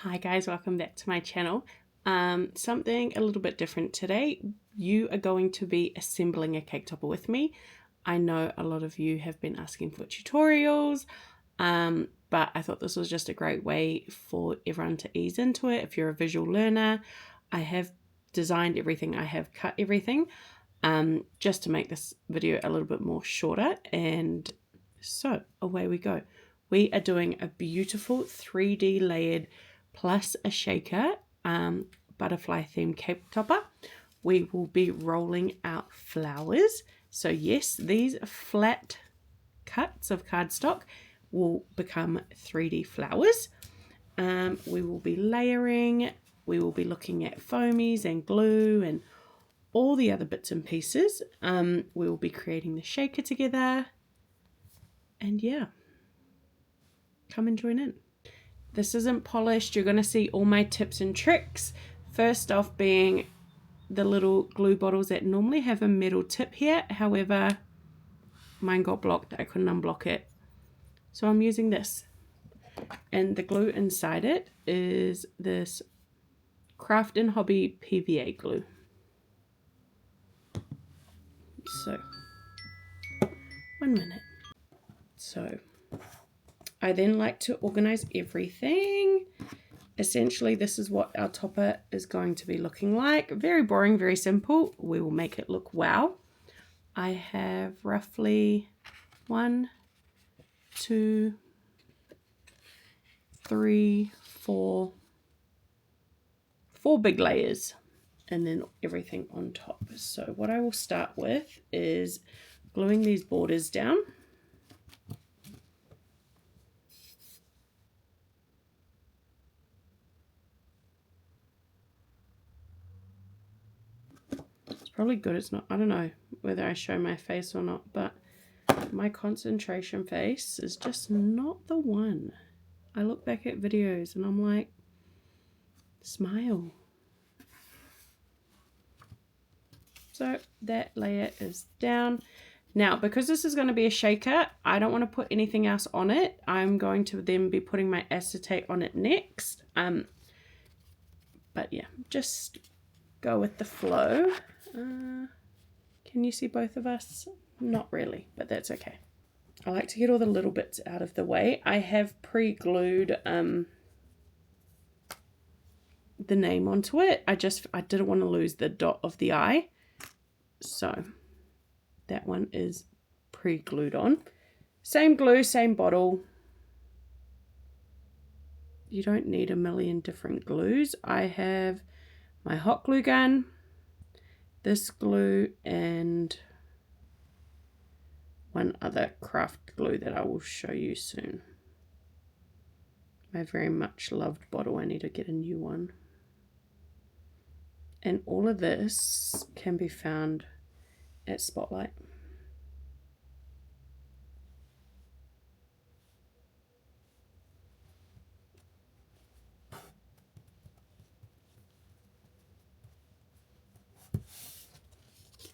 Hi guys, welcome back to my channel. Something a little bit different today. You are going to be assembling a cake topper with me. I know a lot of you have been asking for tutorials, but I thought this was just a great way for everyone to ease into it. If you're a visual learner, I have designed everything, I have cut everything, just to make this video a little bit more shorter. And so away we go. We are doing a beautiful 3D layered plus a shaker butterfly themed cake topper. We will be rolling out flowers. So yes, these flat cuts of cardstock will become 3D flowers. We will be layering, we will be looking at foamies and glue and all the other bits and pieces. We will be creating the shaker together, and yeah, come and join in. This isn't polished. You're going to see all my tips and tricks. First off being the little glue bottles that normally have a metal tip here. However, mine got blocked. I couldn't unblock it. So I'm using this. And the glue inside it is this Craft and Hobby PVA glue. So, 1 minute. So, I then like to organize everything. Essentially, this is what our topper is going to be looking like. Very boring, very simple. We will make it look wow. I have roughly 1, 2, 3, 4 big layers, and then everything on top. So what I will start with is gluing these borders down. Probably good it's not, I don't know whether I show my face or not, but my concentration face is just not the one. I look back at videos and I'm like, smile. So that layer is down. Now, because this is going to be a shaker, I don't want to put anything else on it. I'm going to then be putting my acetate on it next. But yeah, just go with the flow. Can you see both of us? Not really, but that's okay. I like to get all the little bits out of the way. I have pre-glued the name onto it. I didn't want to lose the dot of the I. So that one is pre-glued on. Same glue, same bottle. You don't need a million different glues. I have my hot glue gun, this glue, and one other craft glue that I will show you soon. My very much loved bottle. I need to get a new one. And all of this can be found at Spotlight.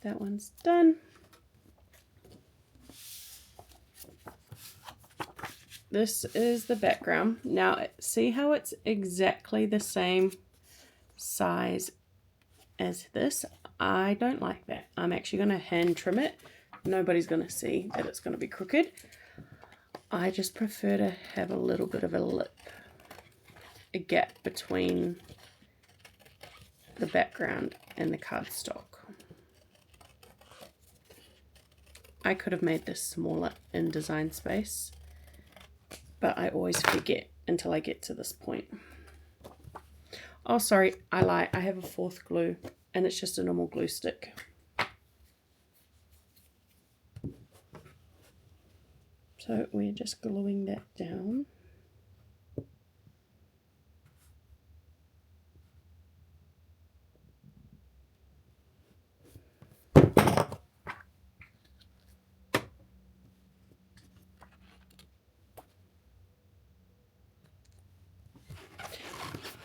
That one's done. This is the background. Now, see how it's exactly the same size as this? I don't like that. I'm actually going to hand trim it. Nobody's going to see that it's going to be crooked. I just prefer to have a little bit of a lip, a gap between the background and the cardstock. I could have made this smaller in Design Space, but I always forget until I get to this point. Oh, sorry, I lie. I have a 4th glue, and it's just a normal glue stick. So we're just gluing that down.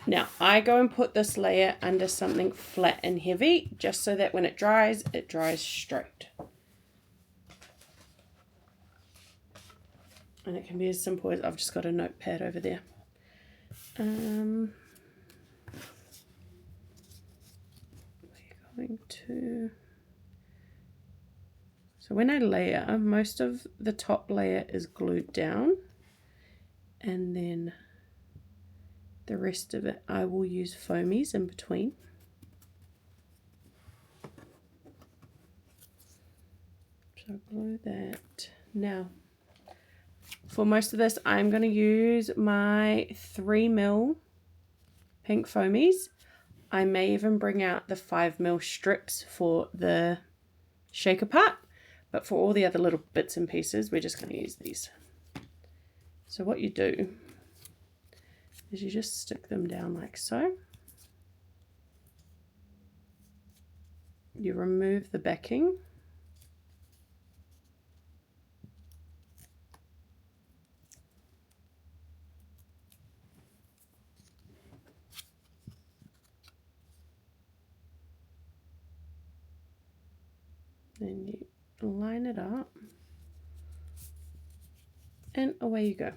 Now, I go and put this layer under something flat and heavy, just so that when it dries straight. And it can be as simple as I've just got a notepad over there. we're going to, so when I layer, most of the top layer is glued down, and then the rest of it I will use foamies in between. So glue that. Now, for most of this, I'm going to use my 3mm pink foamies. I may even bring out the 5mm strips for the shaker part, but for all the other little bits and pieces, we're just going to use these. So what you do is you just stick them down like so. You remove the backing. Then you line it up, and away you go.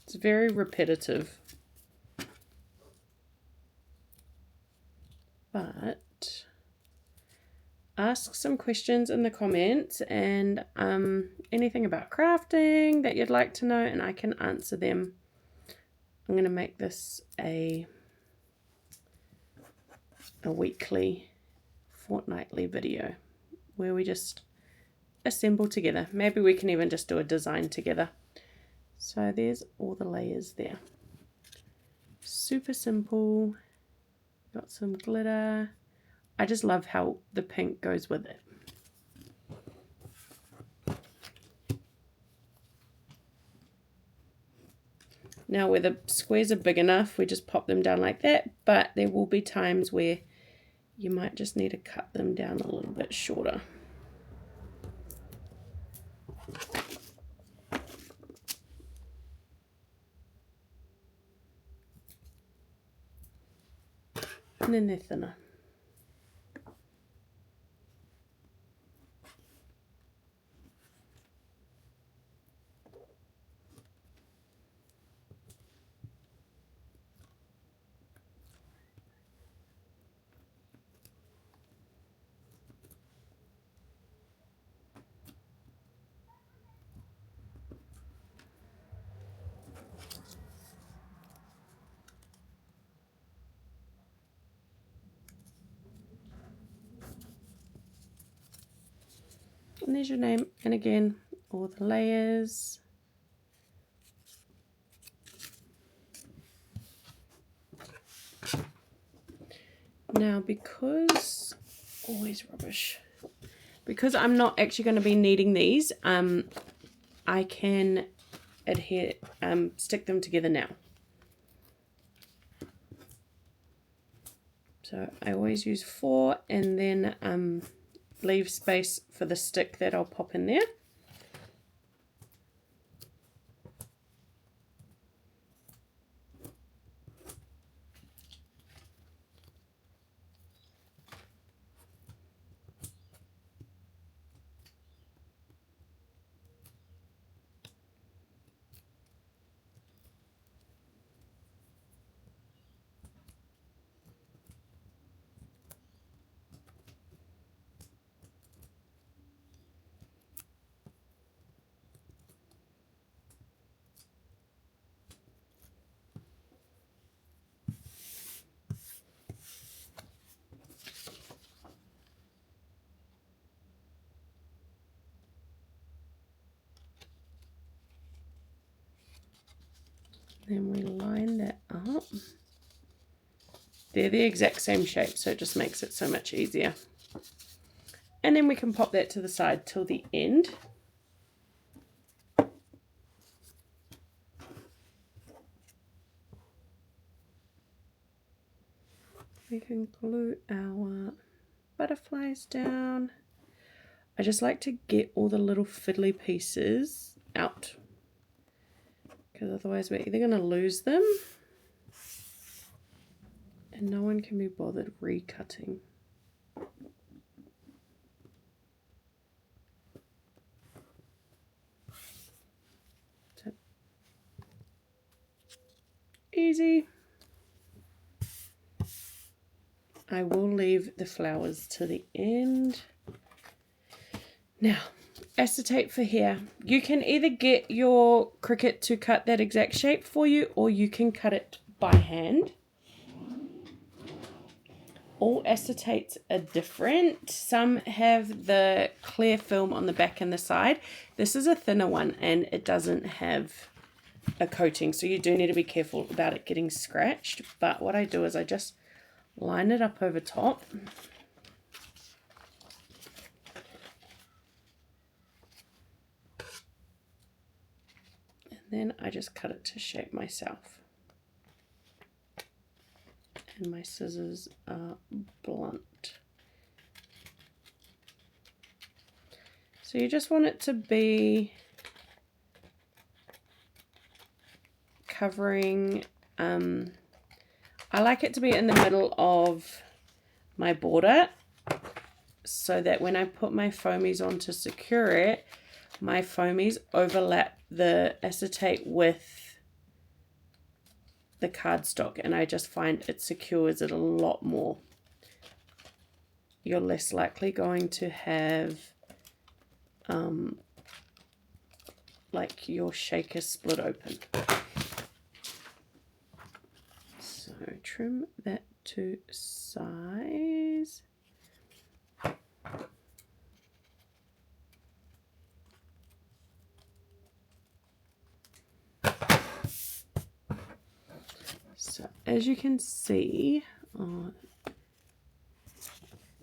It's very repetitive, but ask some questions in the comments, and anything about crafting that you'd like to know, and I can answer them. I'm going to make this a weekly, fortnightly video where we just assemble together. Maybe we can even just do a design together. So there's all the layers there. Super simple. Got some glitter. I just love how the pink goes with it. Now where the squares are big enough, we just pop them down like that, but there will be times where you might just need to cut them down a little bit shorter. And then they're thinner. And there's your name, and again, all the layers. Now, because, always rubbish, because I'm not actually going to be needing these, I can stick them together now. So I always use 4, and then leave space for the stick that I'll pop in there. Then we line that up. They're the exact same shape, so it just makes it so much easier. And then we can pop that to the side till the end. we can glue our butterflies down. I just like to get all the little fiddly pieces out, because otherwise we're either going to lose them and no one can be bothered recutting. So, easy. I will leave the flowers to the end. Now, acetate for here. You can either get your Cricut to cut that exact shape for you, or you can cut it by hand. All acetates are different. Some have the clear film on the back and the side. This is a thinner one and it doesn't have a coating, so you do need to be careful about it getting scratched. But what I do is I just line it up over top. Then I just cut it to shape myself. And my scissors are blunt. So you just want it to be covering, I like it to be in the middle of my border, so that when I put my foamies on to secure it, my foamies overlap the acetate with the cardstock, and I just find it secures it a lot more. You're less likely going to have like your shaker split open. So trim that to size. So as you can see,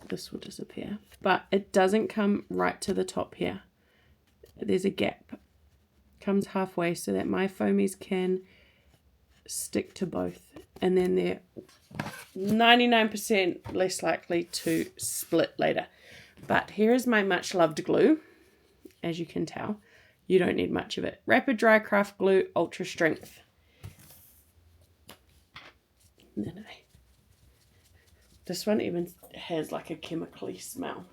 this will disappear, but it doesn't come right to the top here. There's a gap, comes halfway, so that my foamies can stick to both, and then they're 99% less likely to split later. But here is my much loved glue. As you can tell, you don't need much of it. Rapid Dry Craft Glue Ultra Strength. And then this one even has like a chemically smell.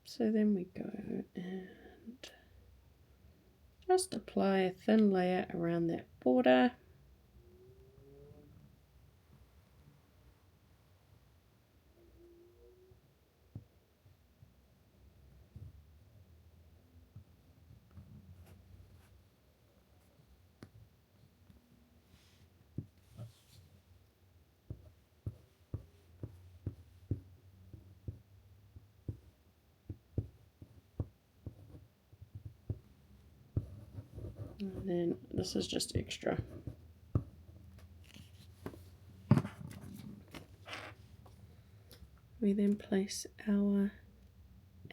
So then we go and just apply a thin layer around that border. And then this is just extra. We then place our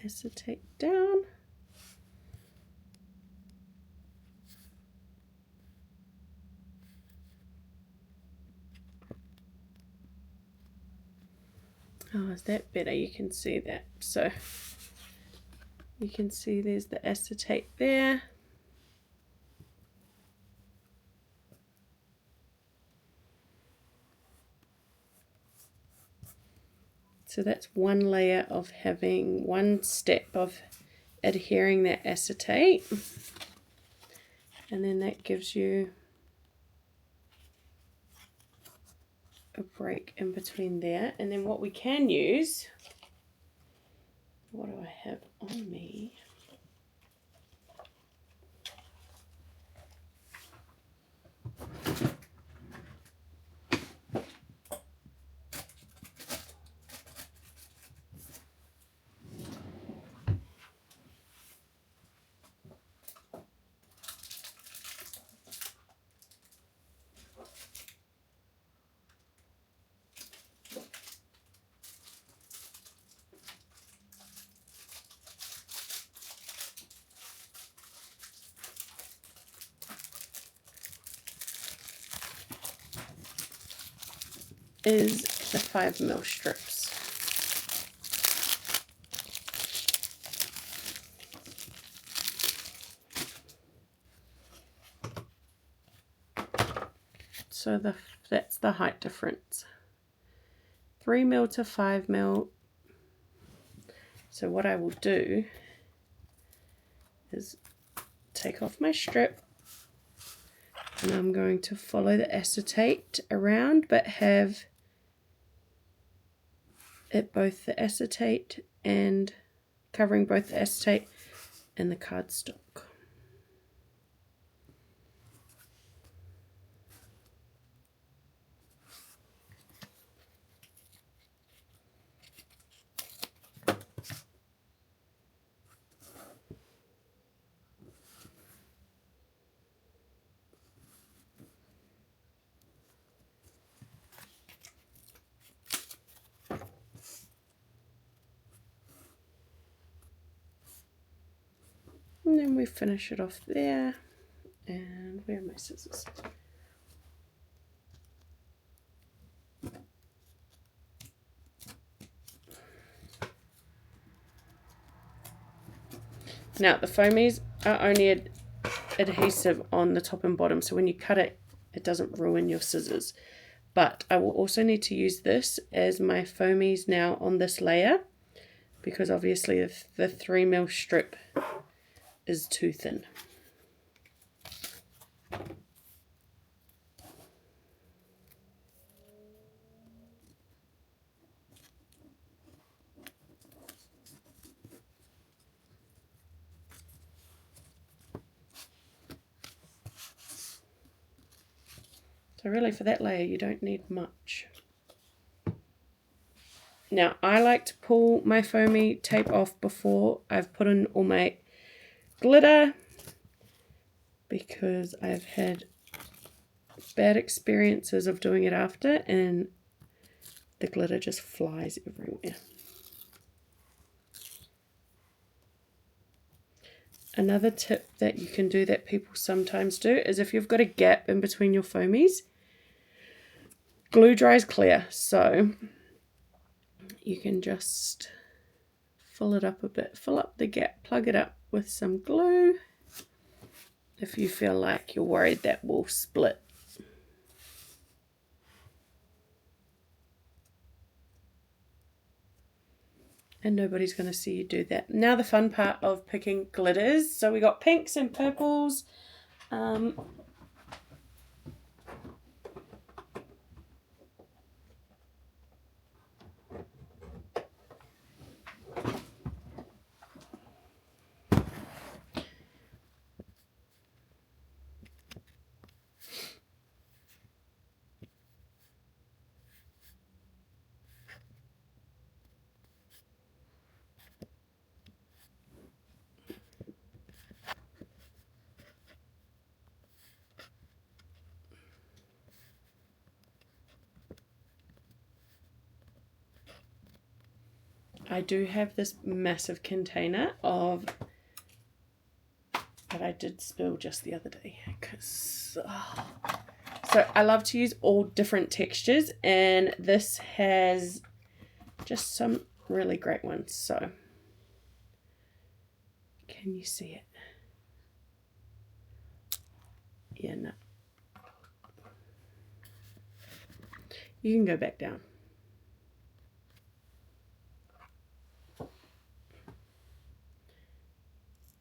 acetate down. Oh, is that better? You can see that. So you can see there's the acetate there. So that's one layer of having one step of adhering that acetate, and then that gives you a break in between there. And then what we can use, what do I have on me? is the 5mm strips. So that's the height difference. 3mm to 5mm. So what I will do is take off my strip, and I'm going to follow the acetate around, but have it both the acetate and covering both the acetate and the cardstock. And then we finish it off there. And where are my scissors? Now the foamies are only adhesive on the top and bottom, so when you cut it, it doesn't ruin your scissors. But I will also need to use this as my foamies now on this layer, because obviously the 3mm strip is too thin. So really for that layer you don't need much. Now I like to pull my foamy tape off before I've put in all my glitter, because I've had bad experiences of doing it after and the glitter just flies everywhere. Another tip that you can do that people sometimes do is if you've got a gap in between your foamies, glue dries clear, so you can just fill it up a bit, fill up the gap, plug it up with some glue if you feel like you're worried that will split. And nobody's going to see you do that. Now the fun part of picking glitters. So we got pinks and purples. I do have this massive container of, but I did spill just the other day. So I love to use all different textures, and this has just some really great ones. So can you see it? Yeah, no. You can go back down.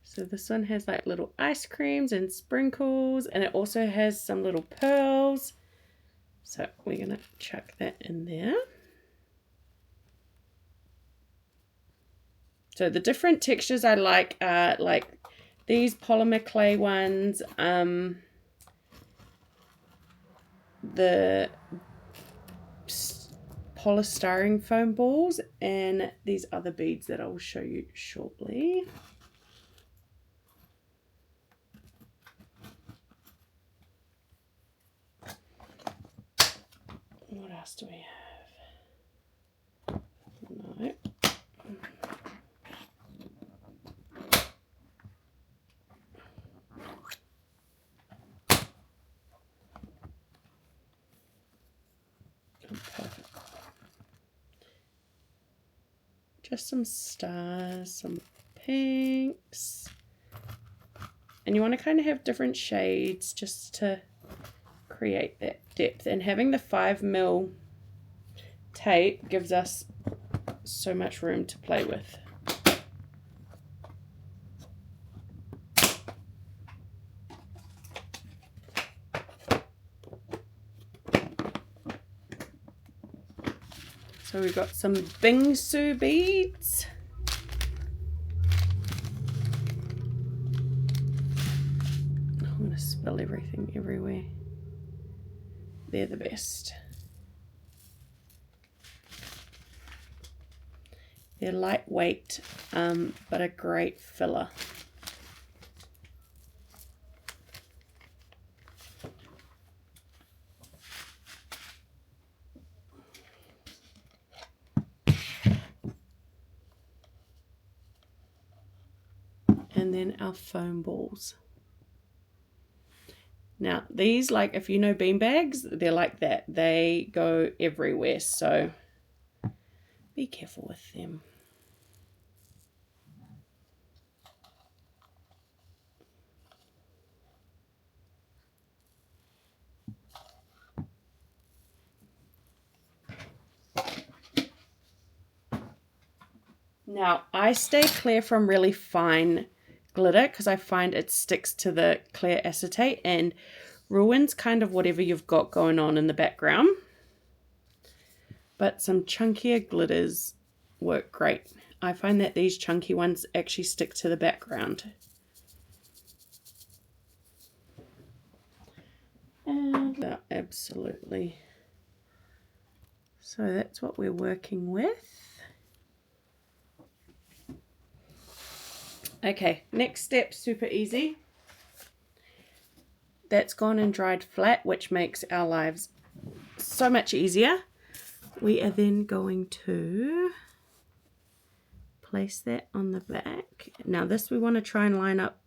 So this one has like little ice creams and sprinkles, and it also has some little pearls. So we're gonna chuck that in there. So the different textures I like are like these polymer clay ones, the polystyrene foam balls, and these other beads that I will show you shortly. What else do we have? No. Perfect. just some stars, some pinks. And you want to kind of have different shades just to create that depth. And having the 5mm tape gives us so much room to play with. So we've got some bingsu beads. I'm going to spill everything everywhere. They're the best. They're lightweight, but a great filler. And then our foam balls. Now these, like if you know bean bags, they're like that. They go everywhere, so be careful with them. Now I stay clear from really fine glitter because I find it sticks to the clear acetate and ruins kind of whatever you've got going on in the background. But some chunkier glitters work great. I find that these chunky ones actually stick to the background. And absolutely. So that's what we're working with. Okay, next step, super easy. That's gone and dried flat, which makes our lives so much easier. We are then going to place that on the back. Now this we want to try and line up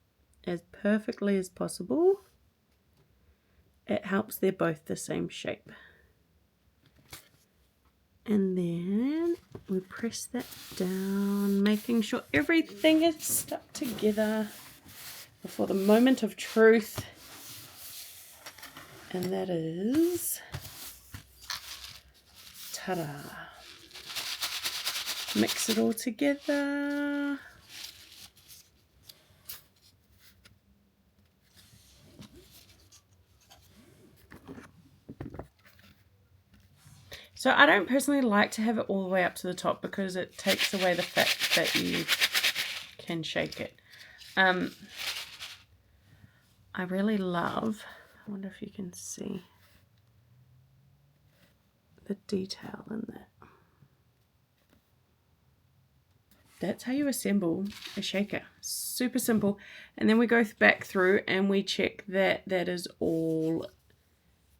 as perfectly as possible. It helps they're both the same shape. And then we press that down, making sure everything is stuck together before the moment of truth. And that is, ta-da. Mix it all together. So I don't personally like to have it all the way up to the top because it takes away the fact that you can shake it. I really love, I wonder if you can see the detail in that. That's how you assemble a shaker. Super simple. And then we go back through and we check that that is all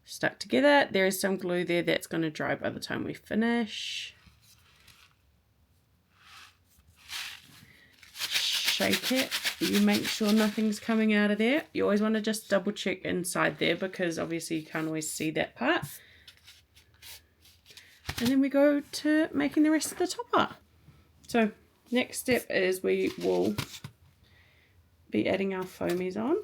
stuck together. There is some glue there that's going to dry by the time we finish. Shake it. You make sure nothing's coming out of there. You always want to just double check inside there because obviously you can't always see that part. And then we go to making the rest of the topper. So next step is we will be adding our foamies on.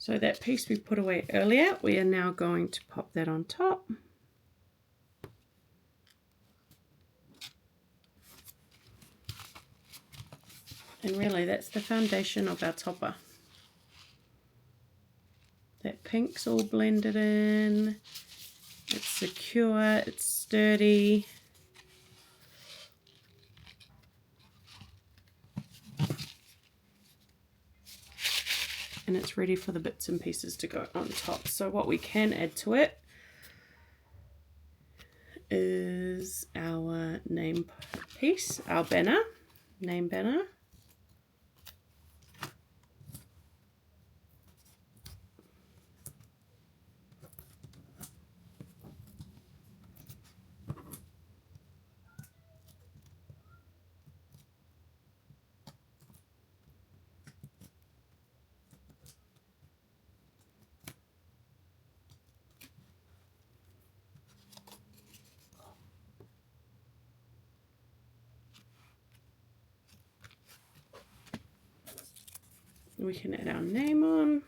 So that piece we put away earlier, we are now going to pop that on top. And really that's the foundation of our topper. That pink's all blended in. It's secure, it's sturdy. And it's ready for the bits and pieces to go on top. So what we can add to it is our name piece, our banner, name banner. We can add our name on.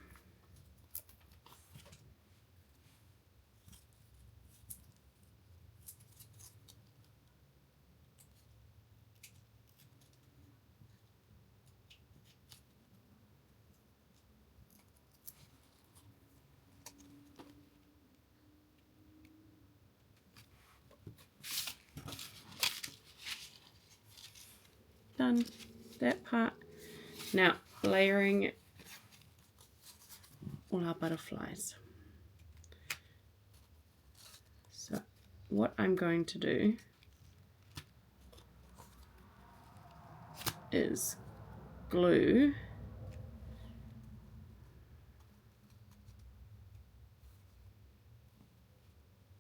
Done that part. Now layering all our butterflies. So what I'm going to do is glue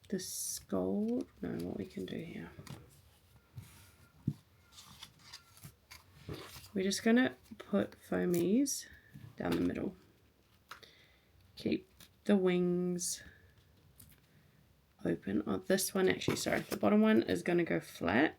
the skull. No, what we can do here. We're just going to put foamies down the middle. Keep the wings open. Oh, this one actually, sorry, the bottom one is going to go flat.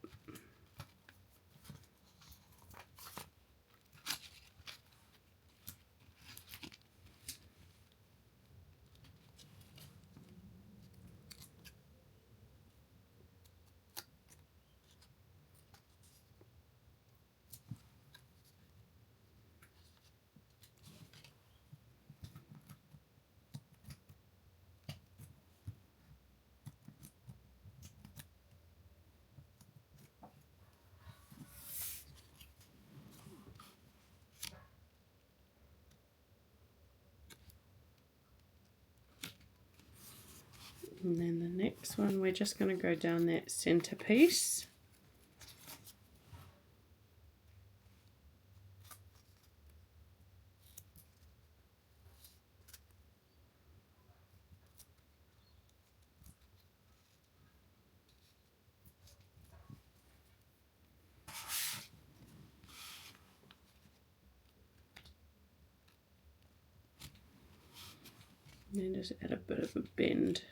And then the next one, we're just going to go down that center piece. And then just add a bit of a bend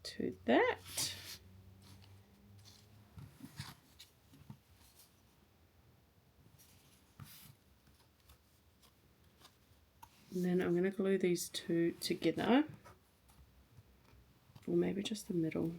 to that. And then I'm going to glue these two together, or maybe just the middle.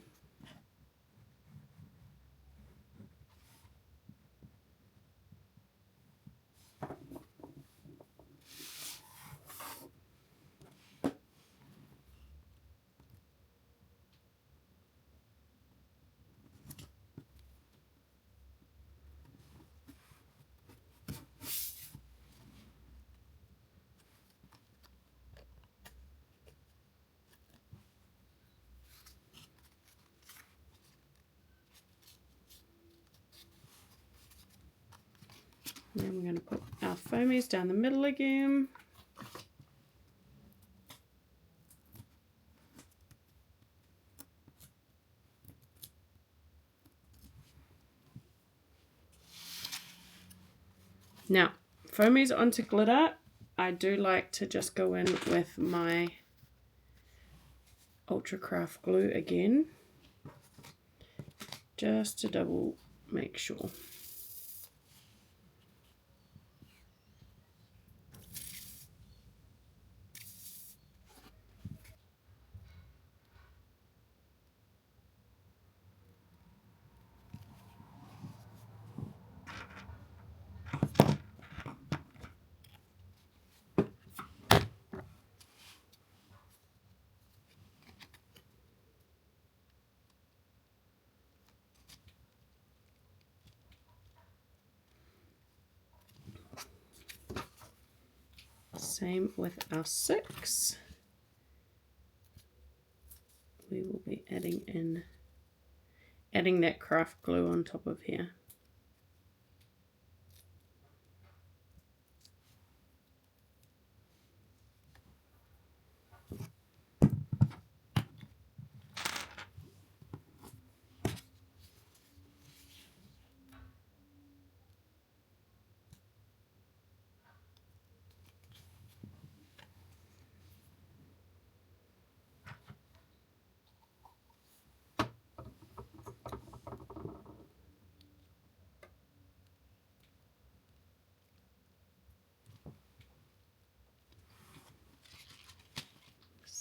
And then we're going to put our foamies down the middle again. Now, foamies onto glitter, I do like to just go in with my Ultra Craft glue again, just to double make sure. same with our 6. We will be adding that craft glue on top of here.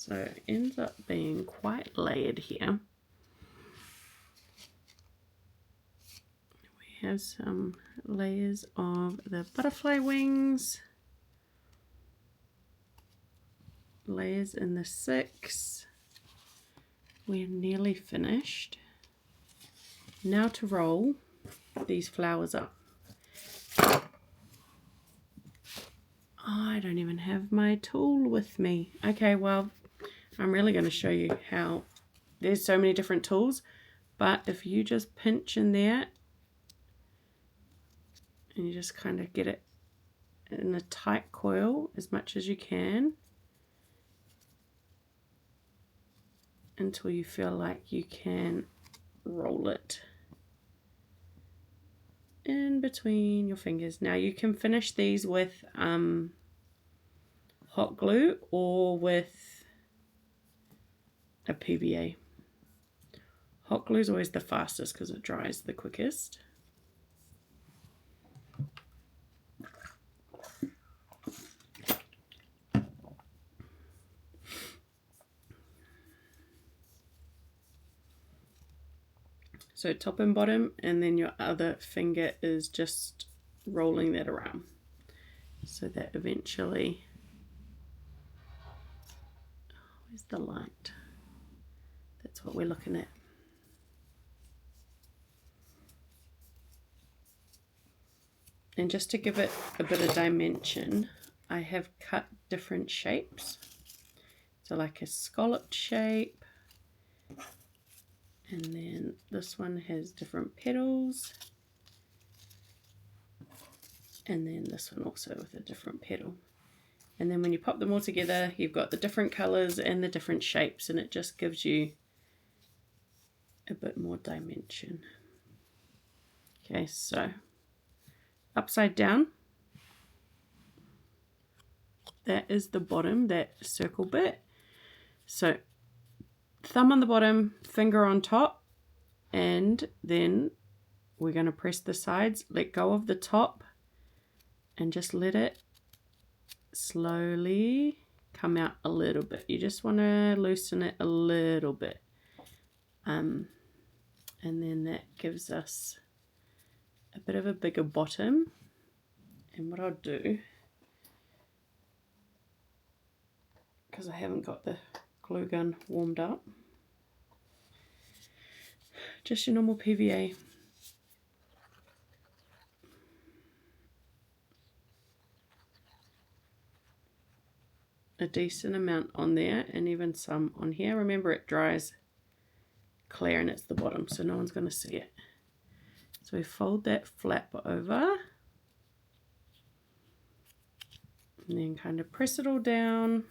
So it ends up being quite layered here. We have some layers of the butterfly wings, layers in the 6. We're nearly finished. Now to roll these flowers up. I don't even have my tool with me. Okay, well, I'm really going to show you how. There's so many different tools, but if you just pinch in there and you just kind of get it in a tight coil as much as you can until you feel like you can roll it in between your fingers. Now you can finish these with hot glue or with a PVA. Hot glue is always the fastest because it dries the quickest. So top and bottom, and then your other finger is just rolling that around so that eventually, where's the light? That's what we're looking at. And just to give it a bit of dimension, I have cut different shapes. So like a scalloped shape, and then this one has different petals, and then this one also with a different petal. And then when you pop them all together, you've got the different colors and the different shapes, and it just gives you a bit more dimension. Okay, so upside down, that is the bottom, that circle bit. So thumb on the bottom, finger on top, and then we're going to press the sides, let go of the top, and just let it slowly come out a little bit. You just want to loosen it a little bit. And then that gives us a bit of a bigger bottom. And what I'll do, because I haven't got the glue gun warmed up, just your normal PVA. A decent amount on there, and even some on here. Remember, it dries clear and it's the bottom, so no one's going to see it. So we fold that flap over and then kind of press it all down.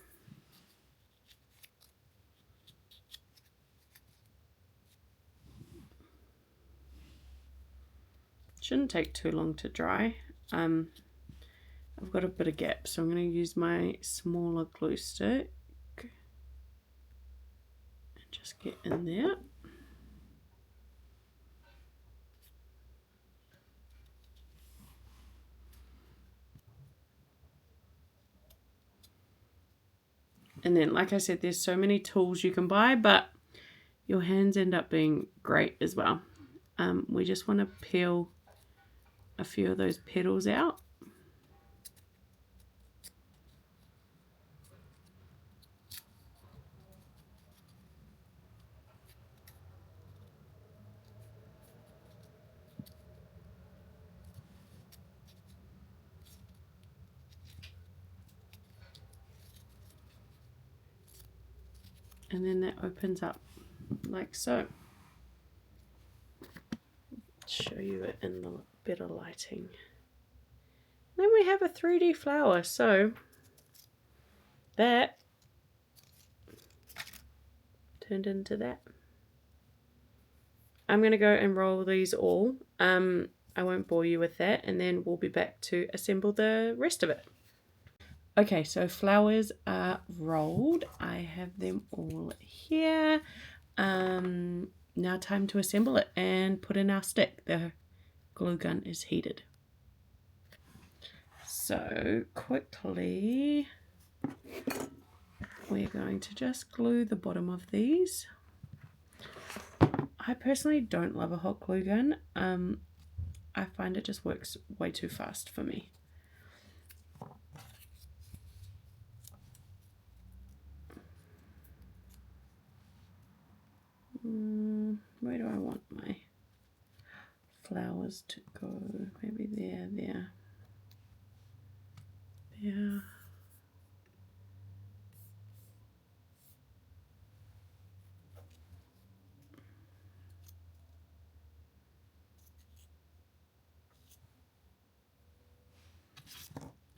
Shouldn't take too long to dry. I've got a bit of gap, so I'm going to use my smaller glue stick and just get in there. And then, like I said, there's so many tools you can buy, but your hands end up being great as well. We just want to peel a few of those petals out. And then that opens up like so. Show you it in the better lighting. Then we have a 3D flower. So that turned into that. I'm going to go and roll these all. I won't bore you with that, and then we'll be back to assemble the rest of it. Okay, so flowers are rolled. I have them all here. Now time to assemble it and put in our stick. The glue gun is heated. So quickly, we're going to just glue the bottom of these. I personally don't love a hot glue gun. I find it just works way too fast for me. Where do I want my flowers to go? Maybe there.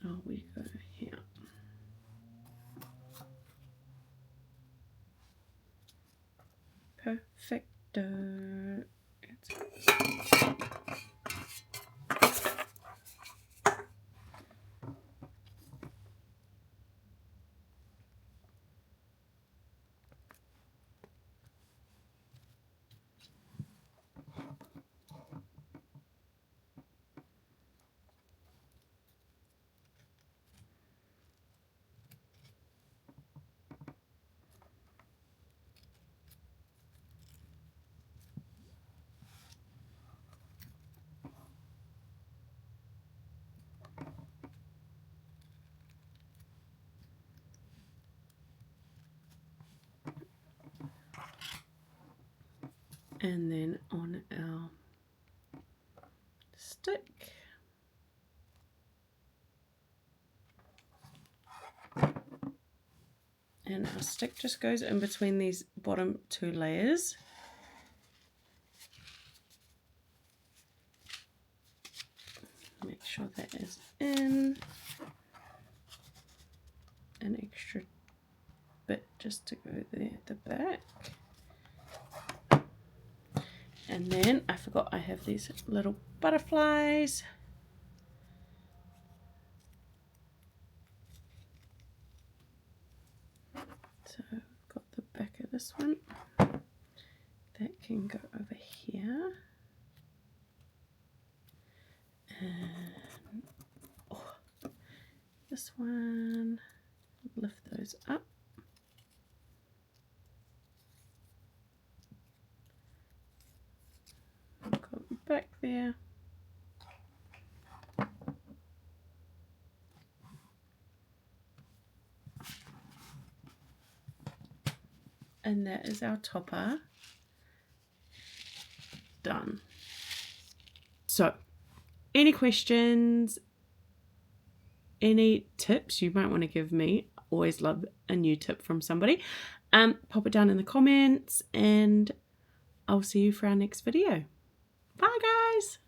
Oh, we go here. Perfecto. And then on our stick, and our stick just goes in between these bottom two layers. Make sure that is in. An extra bit just to go there at the back. And then I forgot I have these little butterflies. So I've got the back of this one. That can go over here. And this one, lift those up. Got back there. And that is our topper done. So, any questions, any tips you might want to give me? Always love a new tip from somebody. Pop it down in the comments, and I'll see you for our next video. Bye guys!